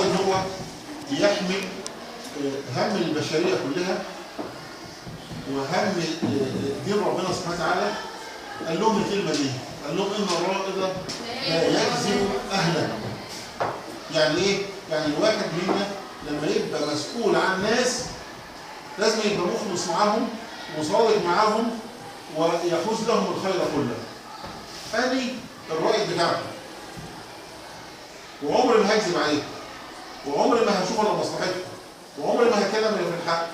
ان هو بيحمل هم البشريه كلها وهم دين ربنا سبحانه وتعالى. قال لهم الكلمه دي، قال لهم ان الرائد لا يجزم اهله. يعني ايه؟ يعني الواحد منا لما يبقى مسؤول عن ناس لازم يبقى مخلص معاهم وصادق معاهم ويحوز لهم الخير كله. ادي الرائد بتاعكم، وعمري ما هكذب عليكم، وعمري ما هشوف الا مصلحتكم، وعمري ما هتكلم الا في الحق.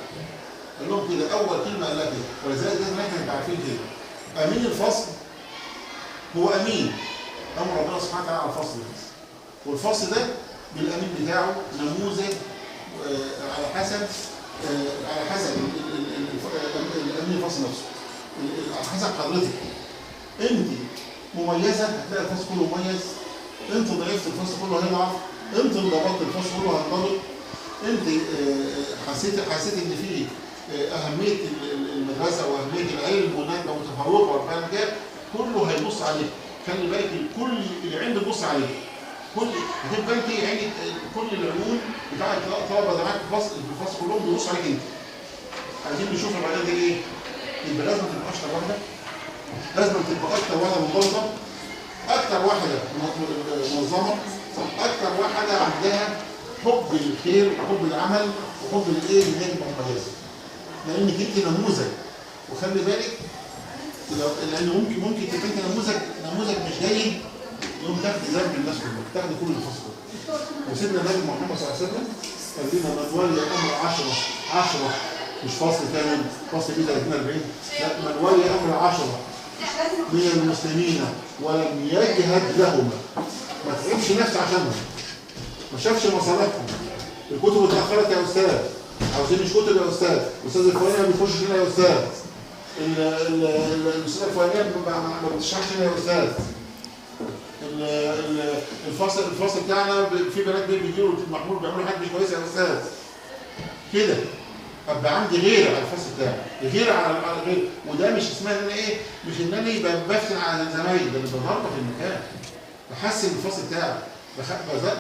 قال لهم كده، اول كلمه قال لها كده، ولذلك لازم احنا نبقى عارفين كده. امين الفصل هو امين امر ربنا سبحانه وتعالى على الفصل ده، والفصل ده بالامين بتاعه نموذج على حسب الامين الفصل نفسه، على حسب حضرتك. انت مميزه هتلاقي الفصل كله مميز، انت ضعيفه الفصل كله هيضعف، انت انضبطت الفصل كله هينضبط، انت حسيت ان في اهميه المدرسه واهميه العلم ونبقى متفوقه والكلام ده كله هيبص عليك. خلي بالك كل العين بتبص عليك، هتبقى انت عينك كل العيون بتاعت الطلبه اللي معاك في الفصل كلهم بيبصوا عليك انت. عايزين نشوف البعدين دي ايه؟ يبقى لازم تبقى اشطر واحده، لازم تبقى اكتر واحده منظمه، اكتر واحده منظمه، اكتر واحده عندها حب الخير وحب العمل وحب الايه ان هي تبقى مميزه. لانك انت نموذج، وخلي بالك لان ممكن تبقى انت نموذج مش جيد يوم تاخد ذنب الناس كلها، تاخد كل الفصل. وسيدنا النبي محمد صلى الله عليه وسلم قال لنا من ولي امر 10 مش فصل كامل، فصل كده 40، لا، من ولي امر 10 من المسلمين ولم يجهد لهما، ما تعبش نفسه عشانهم، ما شافش مصالحهم. الكتب اتاخرت يا استاذ، عاوزين مش كتب يا استاذ، الاستاذ الفلاني ما بيخش هنا يا استاذ، الاستاذ الفلاني ما بتشرحش هنا يا استاذ، الفصل بتاعنا في بنات بيجيوا المحمول بيعملوا حاجه مش كويسه يا استاذ. كده ابقى عندي غيره على الفصل بتاعي، غيره على غير، وده مش اسمها ان انا ايه؟ مش ان انا يبقى بفتن على زمايلي، ده اللي بضربه في المكان، بحسن الفصل بتاعي،